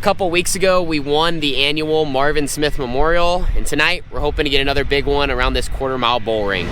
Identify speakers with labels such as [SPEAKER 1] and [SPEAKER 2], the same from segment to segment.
[SPEAKER 1] couple weeks ago, we won the annual Marvin Smith Memorial, and tonight we're hoping to get another big one around this quarter-mile bull ring.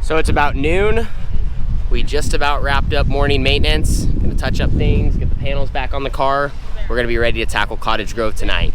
[SPEAKER 1] So it's about noon. We just about wrapped up morning maintenance. Gonna touch up things, get the panels back on the car. We're gonna be ready to tackle Cottage Grove tonight.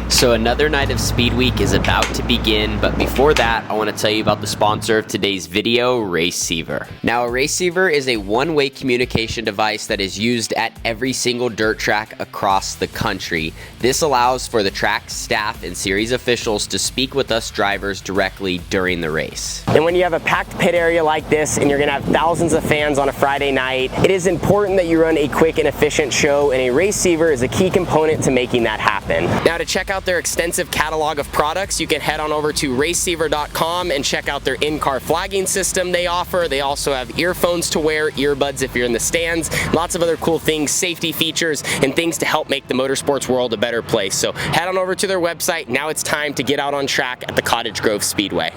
[SPEAKER 1] So another night of Speed Week is about to begin, but before that, I want to tell you about the sponsor of today's video, Raceiver. Now, a Raceiver is a one-way communication device that is used at every single dirt track across the country. This allows for the track staff and series officials to speak with us drivers directly during the race. And when you have a packed pit area like this and you're gonna have thousands of fans on a Friday night, it is important that you run a quick and efficient show, and a Raceiver is a key component to making that happen. Now, to check out their extensive catalog of products, you can head on over to raceiver.com and check out their in-car flagging system they offer. They also have earphones to wear, earbuds if you're in the stands, lots of other cool things, safety features, and things to help make the motorsports world a better place. So head on over to their website. Now it's time to get out on track at the Cottage Grove Speedway.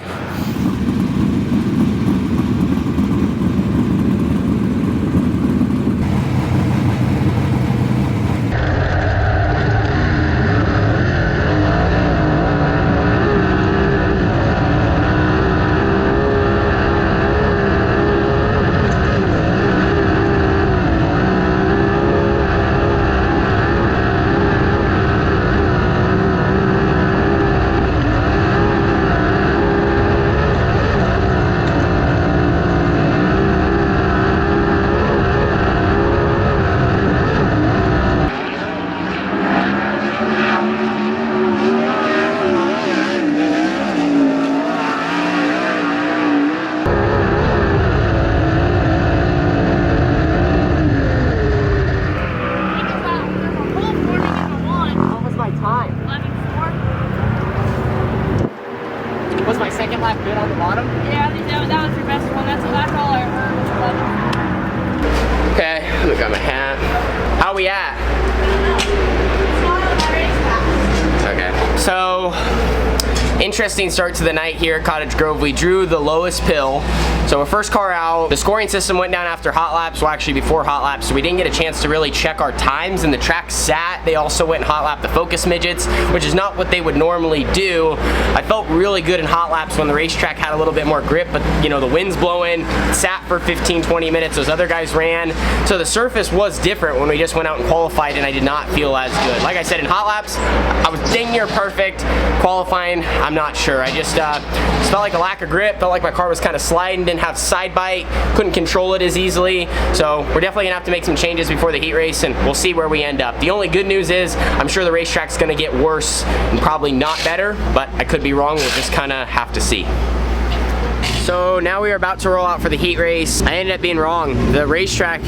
[SPEAKER 1] Was my second lap good on the bottom?
[SPEAKER 2] Yeah, I think that was your best one. That's all I heard.
[SPEAKER 1] Okay, look at my hat. How we at? Okay, so interesting start to the night here at Cottage Grove. We drew the lowest pill. So our first car out, the scoring system went down after hot laps, well actually before hot laps, so we didn't get a chance to really check our times, and the track sat. They also went and hot lapped the focus midgets, which is not what they would normally do. I felt really good in hot laps when the racetrack had a little bit more grip, but you know, the wind's blowing, sat for 15-20 minutes, those other guys ran. So the surface was different when we just went out and qualified, and I did not feel as good. Like I said, in hot laps, I was dang near perfect. Qualifying, I'm not sure. I just felt like a lack of grip, felt like my car was kind of sliding, didn't have side bite, couldn't control it as easily. So we're definitely gonna have to make some changes before the heat race, and we'll see where we end up. The only good news is I'm sure the racetrack's gonna get worse and probably not better, but I could be wrong. We'll just kind of have to see. So now we are about to roll out for the heat race. I ended up being wrong. The racetrack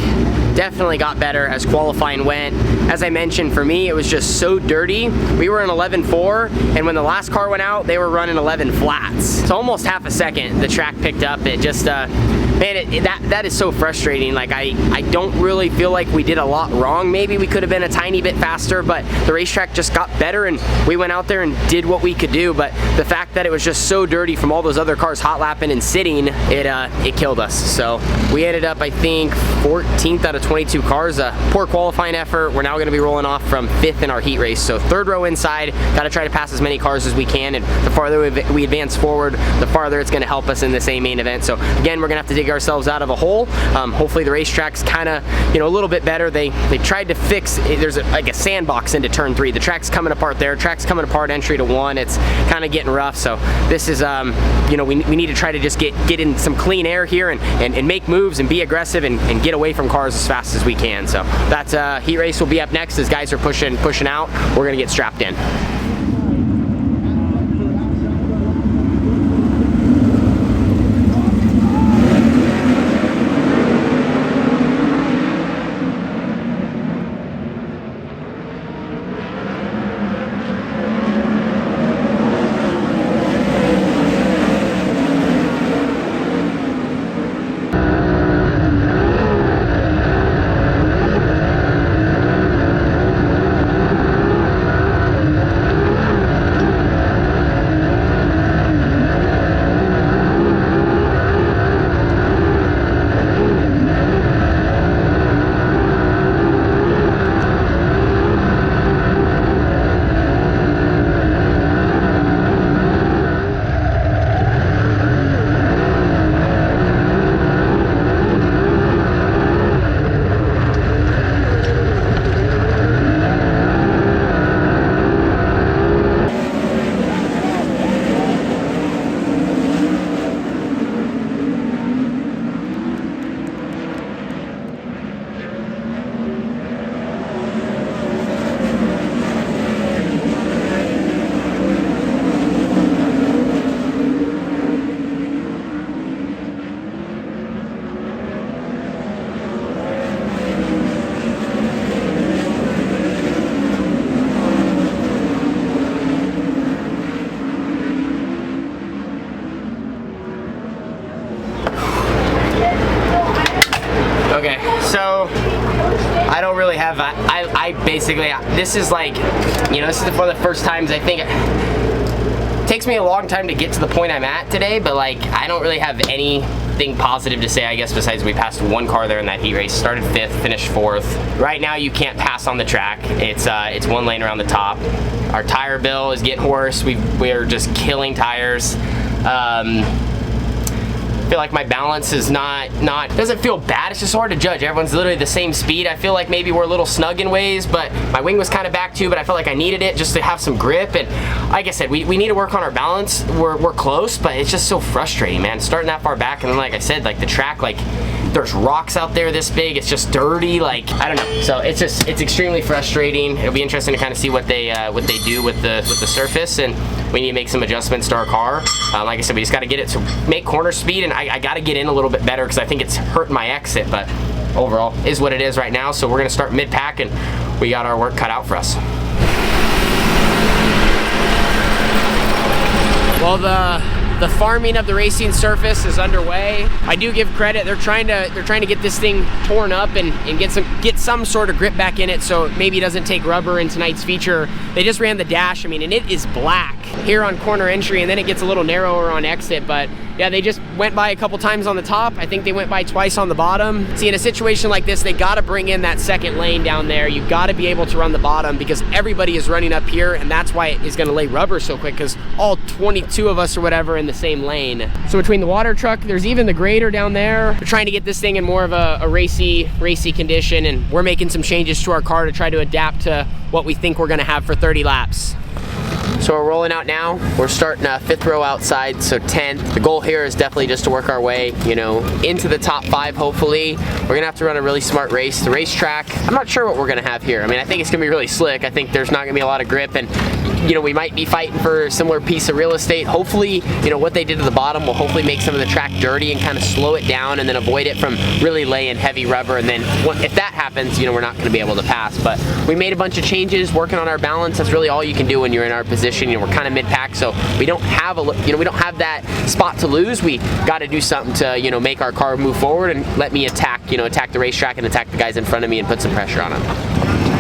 [SPEAKER 1] definitely got better as qualifying went. As I mentioned, for me, it was just so dirty. We were in 11.4, and when the last car went out, they were running 11 flats. So almost half a second, the track picked up. It just, man, that is so frustrating. Like, I don't really feel like we did a lot wrong. Maybe we could have been a tiny bit faster, but the racetrack just got better, and we went out there and did what we could do. But the fact that it was just so dirty from all those other cars hot lapping and sitting, it killed us. So we ended up, I think, 14th out of 22 cars. A poor qualifying effort. We're now going to be rolling off from 5th in our heat race. So third row inside, got to try to pass as many cars as we can, and the farther we advance forward, the farther it's going to help us in this main event. So again, we're going to have to dig ourselves out of a hole. Hopefully the racetrack's kind of, you know, a little bit better. They tried to fix, there's like a sandbox into turn 3. The track's coming apart there. Track's coming apart entry to 1. It's kind of getting rough. So this is, you know, we need to try to just get in some clean air here and make moves and be aggressive and get away from cars as fast as we can. So that's heat race will be up next as guys are pushing out. We're gonna get strapped in. So I don't really have, I basically, this is like, you know, this is one of the first times I think, it takes me a long time to get to the point I'm at today, but like, I don't really have anything positive to say, I guess, besides we passed one car there in that heat race, started 5th, finished 4th. Right now you can't pass on the track. It's one lane around the top. Our tire bill is getting worse. We're just killing tires. I feel like my balance is doesn't feel bad, it's just hard to judge. Everyone's literally the same speed. I feel like maybe we're a little snug in ways, but my wing was kind of back too, but I felt like I needed it just to have some grip. And like I said, we need to work on our balance. We're close, but it's just so frustrating, man. Starting that far back, and then like I said, like the track, like there's rocks out there this big, it's just dirty, like I don't know. So it's extremely frustrating. It'll be interesting to kind of see what they do with the surface, and we need to make some adjustments to our car. Like I said, we just got to get it to make corner speed, and I got to get in a little bit better because I think it's hurting my exit, but overall is what it is right now. So we're gonna start mid-pack, and we got our work cut out for us. Well, the farming of the racing surface is underway. I do give credit. They're trying to get this thing torn up and get some sort of grip back in it, so maybe it doesn't take rubber in tonight's feature. They just ran the dash, I mean, and it is black here on corner entry, and then it gets a little narrower on exit. But yeah, they just went by a couple times on the top. I think they went by twice on the bottom. See, in a situation like this, they got to bring in that second lane down there. You got to be able to run the bottom because everybody is running up here, and that's why it is going to lay rubber so quick, because all 22 of us or whatever in the same lane. So between the water truck, there's even the grader down there. We're trying to get this thing in more of a racy condition, and we're making some changes to our car to try to adapt to what we think we're going to have for 30 laps. So we're rolling out now. We're starting 5th row outside, so 10th. The goal here is definitely just to work our way, you know, into the top 5, hopefully. We're gonna have to run a really smart race. The racetrack, I'm not sure what we're gonna have here. I mean, I think it's gonna be really slick. I think there's not gonna be a lot of grip, and you know, we might be fighting for a similar piece of real estate. Hopefully, you know, what they did to the bottom will hopefully make some of the track dirty and kind of slow it down, and then avoid it from really laying heavy rubber. And then if that happens, you know, we're not gonna be able to pass. But we made a bunch of changes, working on our balance. That's really all you can do when you're in our position. You know, we're kind of mid-pack, so we don't have that spot to lose. We got to do something to, you know, make our car move forward and let me attack the racetrack and attack the guys in front of me and put some pressure on them.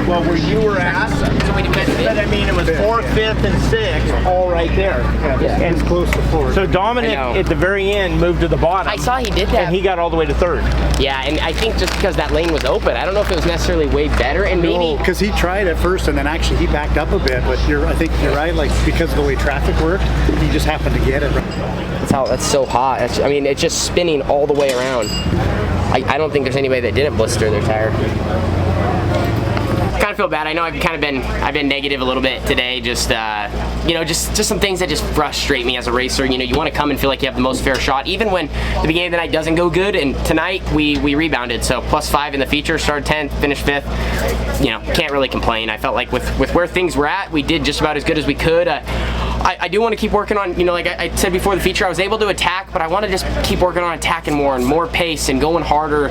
[SPEAKER 3] Well, where you were at, but I mean, it was 4th, 5th, and 6th, all right there.
[SPEAKER 1] Yeah.
[SPEAKER 3] And close to 4th. So Dominic, at the very end, moved to the bottom.
[SPEAKER 1] I saw he did that.
[SPEAKER 3] And he got all the way to 3rd.
[SPEAKER 1] Yeah, and I think just because that lane was open, I don't know if it was necessarily way better, and maybe...
[SPEAKER 4] because he tried at first, and then actually he backed up a bit, but I think you're right, like, because of the way traffic worked, he just happened to get it.
[SPEAKER 1] That's so hot. I mean, it's just spinning all the way around. I don't think there's anybody that didn't blister their tire. Kind of feel bad. I know I've been negative a little bit today. Just you know, just some things that just frustrate me as a racer. You know, you want to come and feel like you have the most fair shot, even when the beginning of the night doesn't go good. And tonight we rebounded. So +5 in the feature, started 10th, finished 5th. You know, can't really complain. I felt like with where things were at, we did just about as good as we could. I do want to keep working on, you know, like I said before the feature, I was able to attack, but I want to just keep working on attacking more and more pace and going harder.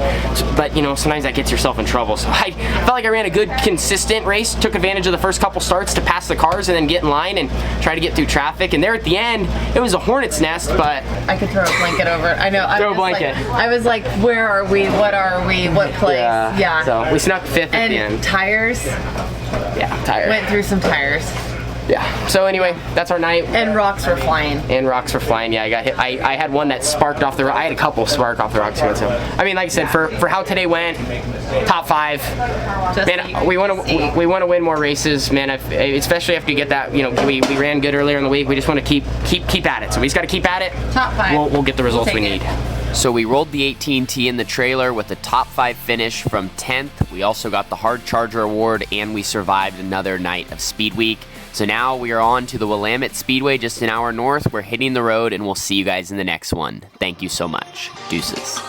[SPEAKER 1] But, you know, sometimes that gets yourself in trouble. So I felt like I ran a good, consistent race, took advantage of the first couple starts to pass the cars and then get in line and try to get through traffic. And there at the end, it was a hornet's nest, but...
[SPEAKER 5] I could throw a blanket over it. I know.
[SPEAKER 1] Throw a blanket.
[SPEAKER 5] I was like, where are we? What are we? What place? Yeah.
[SPEAKER 1] So we snuck 5th at the end.
[SPEAKER 5] And tires.
[SPEAKER 1] Yeah, tires.
[SPEAKER 5] Went through some tires.
[SPEAKER 1] Yeah. So anyway, that's our night.
[SPEAKER 5] And rocks were flying.
[SPEAKER 1] Yeah, I got hit. I had one that sparked off the. I had a couple spark off the rocks. So I mean, like I said, for how today went, top 5.
[SPEAKER 5] Just
[SPEAKER 1] man, we want to win more races, man. Especially after you get that. You know, we ran good earlier in the week. We just want to keep at it. So we just got to keep at it.
[SPEAKER 5] Top 5.
[SPEAKER 1] We'll get the results we need.
[SPEAKER 6] So we rolled the 18T in the trailer with a top 5 finish from 10th. We also got the Hard Charger Award, and we survived another night of Speed Week. So now we are on to the Willamette Speedway, just an hour north. We're hitting the road, and we'll see you guys in the next one. Thank you so much. Deuces.